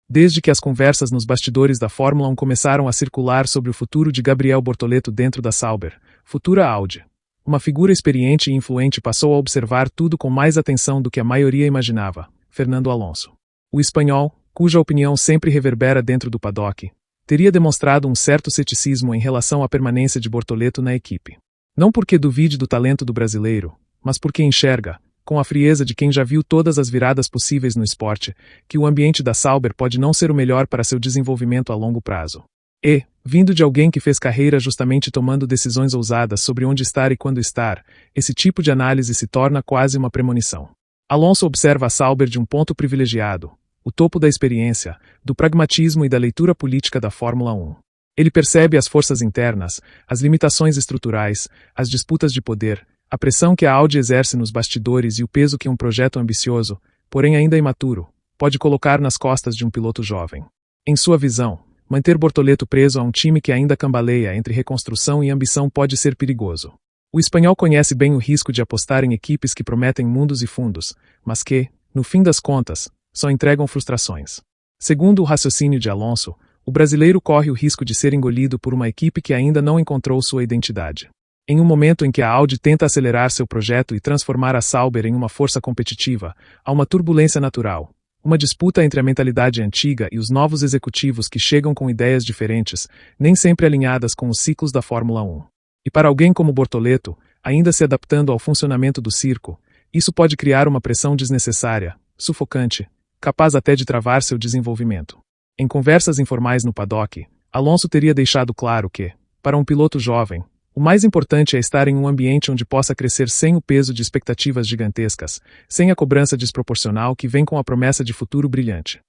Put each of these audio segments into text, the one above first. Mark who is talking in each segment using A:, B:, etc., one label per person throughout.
A: desde que as conversas nos bastidores da Fórmula 1 começaram a circular sobre o futuro de Gabriel Bortoleto dentro da Sauber, futura Audi. Uma figura experiente e influente passou a observar tudo com mais atenção do que a maioria imaginava, Fernando Alonso. O espanhol, cuja opinião sempre reverbera dentro do paddock, teria demonstrado um certo ceticismo em relação à permanência de Bortoleto na equipe. Não porque duvide do talento do brasileiro, mas porque enxerga, com a frieza de quem já viu todas as viradas possíveis no esporte, que o ambiente da Sauber pode não ser o melhor para seu desenvolvimento a longo prazo. E, vindo de alguém que fez carreira justamente tomando decisões ousadas sobre onde estar e quando estar, esse tipo de análise se torna quase uma premonição. Alonso observa a Sauber de um ponto privilegiado, o topo da experiência, do pragmatismo e da leitura política da Fórmula 1. Ele percebe as forças internas, as limitações estruturais, as disputas de poder, a pressão que a Audi exerce nos bastidores e o peso que um projeto ambicioso, porém ainda imaturo, pode colocar nas costas de um piloto jovem. Em sua visão, manter Bortoleto preso a um time que ainda cambaleia entre reconstrução e ambição pode ser perigoso. O espanhol conhece bem o risco de apostar em equipes que prometem mundos e fundos, mas que, no fim das contas, só entregam frustrações. Segundo o raciocínio de Alonso, o brasileiro corre o risco de ser engolido por uma equipe que ainda não encontrou sua identidade. Em um momento em que a Audi tenta acelerar seu projeto e transformar a Sauber em uma força competitiva, há uma turbulência natural, uma disputa entre a mentalidade antiga e os novos executivos que chegam com ideias diferentes, nem sempre alinhadas com os ciclos da Fórmula 1. E para alguém como Bortoleto, ainda se adaptando ao funcionamento do circo, isso pode criar uma pressão desnecessária, sufocante, capaz até de travar seu desenvolvimento. Em conversas informais no paddock, Alonso teria deixado claro que, para um piloto jovem, o mais importante é estar em um ambiente onde possa crescer sem o peso de expectativas gigantescas, sem a cobrança desproporcional que vem com a promessa de futuro brilhante.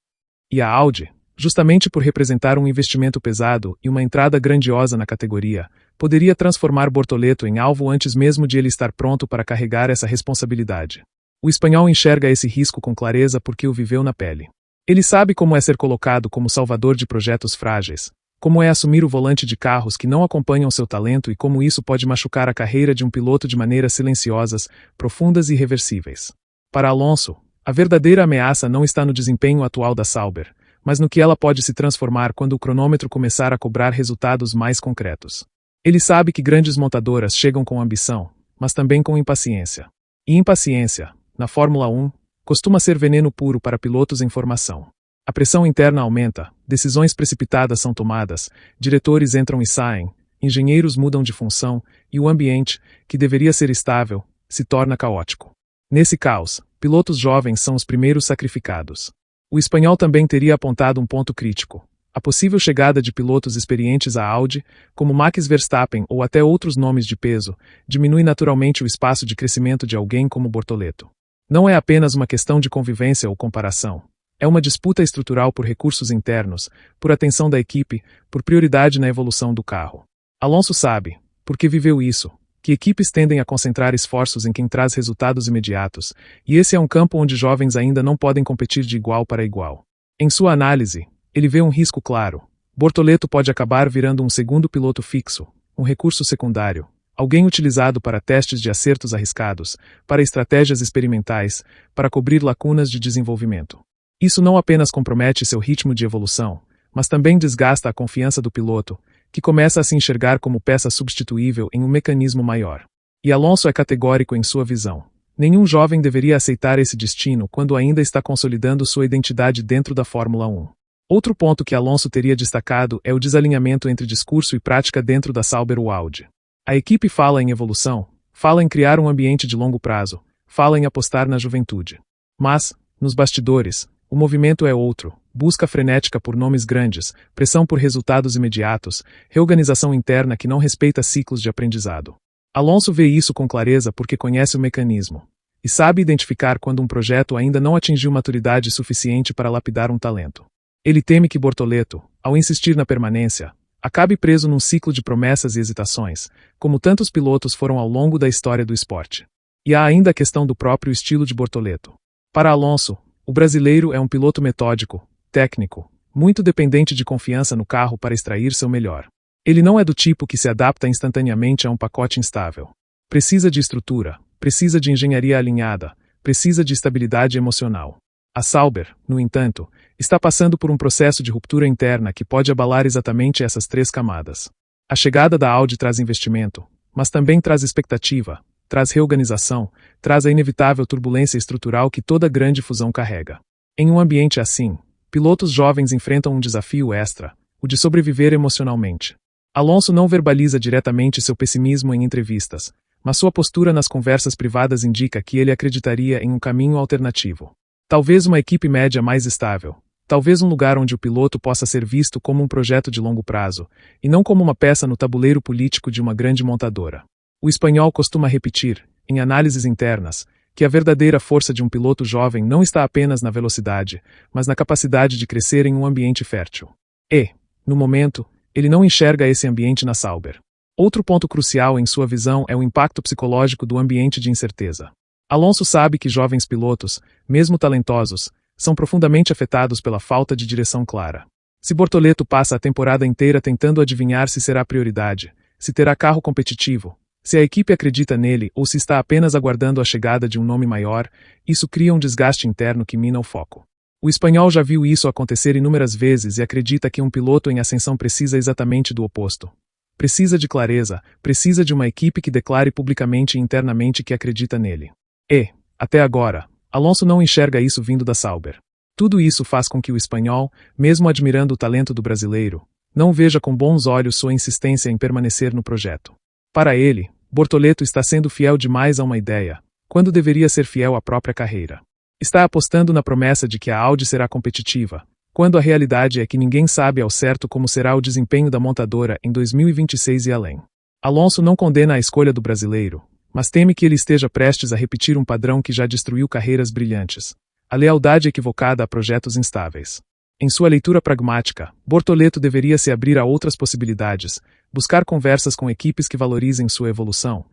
A: E a Audi, justamente por representar um investimento pesado e uma entrada grandiosa na categoria, poderia transformar Bortoleto em alvo antes mesmo de ele estar pronto para carregar essa responsabilidade. O espanhol enxerga esse risco com clareza porque o viveu na pele. Ele sabe como é ser colocado como salvador de projetos frágeis, como é assumir o volante de carros que não acompanham seu talento e como isso pode machucar a carreira de um piloto de maneiras silenciosas, profundas e irreversíveis. Para Alonso, a verdadeira ameaça não está no desempenho atual da Sauber, mas no que ela pode se transformar quando o cronômetro começar a cobrar resultados mais concretos. Ele sabe que grandes montadoras chegam com ambição, mas também com impaciência. E impaciência, na Fórmula 1, costuma ser veneno puro para pilotos em formação. A pressão interna aumenta, decisões precipitadas são tomadas, diretores entram e saem, engenheiros mudam de função, e o ambiente, que deveria ser estável, se torna caótico. Nesse caos, pilotos jovens são os primeiros sacrificados. O espanhol também teria apontado um ponto crítico: a possível chegada de pilotos experientes à Audi, como Max Verstappen ou até outros nomes de peso, diminui naturalmente o espaço de crescimento de alguém como Bortoleto. Não é apenas uma questão de convivência ou comparação. É uma disputa estrutural por recursos internos, por atenção da equipe, por prioridade na evolução do carro. Alonso sabe, porque viveu isso, que equipes tendem a concentrar esforços em quem traz resultados imediatos, e esse é um campo onde jovens ainda não podem competir de igual para igual. Em sua análise, ele vê um risco claro. Bortoleto pode acabar virando um segundo piloto fixo, um recurso secundário, alguém utilizado para testes de acertos arriscados, para estratégias experimentais, para cobrir lacunas de desenvolvimento. Isso não apenas compromete seu ritmo de evolução, mas também desgasta a confiança do piloto, que começa a se enxergar como peça substituível em um mecanismo maior. E Alonso é categórico em sua visão. Nenhum jovem deveria aceitar esse destino quando ainda está consolidando sua identidade dentro da Fórmula 1. Outro ponto que Alonso teria destacado é o desalinhamento entre discurso e prática dentro da Sauber ou Audi. A equipe fala em evolução, fala em criar um ambiente de longo prazo, fala em apostar na juventude. Mas, nos bastidores, o movimento é outro: busca frenética por nomes grandes, pressão por resultados imediatos, reorganização interna que não respeita ciclos de aprendizado. Alonso vê isso com clareza porque conhece o mecanismo, e sabe identificar quando um projeto ainda não atingiu maturidade suficiente para lapidar um talento. Ele teme que Bortoleto, ao insistir na permanência, acabe preso num ciclo de promessas e hesitações, como tantos pilotos foram ao longo da história do esporte. E há ainda a questão do próprio estilo de Bortoleto. Para Alonso, o brasileiro é um piloto metódico, técnico, muito dependente de confiança no carro para extrair seu melhor. Ele não é do tipo que se adapta instantaneamente a um pacote instável. Precisa de estrutura, precisa de engenharia alinhada, precisa de estabilidade emocional. A Sauber, no entanto, está passando por um processo de ruptura interna que pode abalar exatamente essas 3 camadas. A chegada da Audi traz investimento, mas também traz expectativa, traz reorganização, traz a inevitável turbulência estrutural que toda grande fusão carrega. Em um ambiente assim, pilotos jovens enfrentam um desafio extra, o de sobreviver emocionalmente. Alonso não verbaliza diretamente seu pessimismo em entrevistas, mas sua postura nas conversas privadas indica que ele acreditaria em um caminho alternativo. Talvez uma equipe média mais estável, talvez um lugar onde o piloto possa ser visto como um projeto de longo prazo, e não como uma peça no tabuleiro político de uma grande montadora. O espanhol costuma repetir, em análises internas, que a verdadeira força de um piloto jovem não está apenas na velocidade, mas na capacidade de crescer em um ambiente fértil. E, no momento, ele não enxerga esse ambiente na Sauber. Outro ponto crucial em sua visão é o impacto psicológico do ambiente de incerteza. Alonso sabe que jovens pilotos, mesmo talentosos, são profundamente afetados pela falta de direção clara. Se Bortoleto passa a temporada inteira tentando adivinhar se será prioridade, se terá carro competitivo, se a equipe acredita nele ou se está apenas aguardando a chegada de um nome maior, isso cria um desgaste interno que mina o foco. O espanhol já viu isso acontecer inúmeras vezes e acredita que um piloto em ascensão precisa exatamente do oposto. Precisa de clareza, precisa de uma equipe que declare publicamente e internamente que acredita nele. E, até agora, Alonso não enxerga isso vindo da Sauber. Tudo isso faz com que o espanhol, mesmo admirando o talento do brasileiro, não veja com bons olhos sua insistência em permanecer no projeto. Para ele, Bortoleto está sendo fiel demais a uma ideia, quando deveria ser fiel à própria carreira. Está apostando na promessa de que a Audi será competitiva, quando a realidade é que ninguém sabe ao certo como será o desempenho da montadora em 2026 e além. Alonso não condena a escolha do brasileiro, mas teme que ele esteja prestes a repetir um padrão que já destruiu carreiras brilhantes: a lealdade equivocada a projetos instáveis. Em sua leitura pragmática, Bortoleto deveria se abrir a outras possibilidades, buscar conversas com equipes que valorizem sua evolução,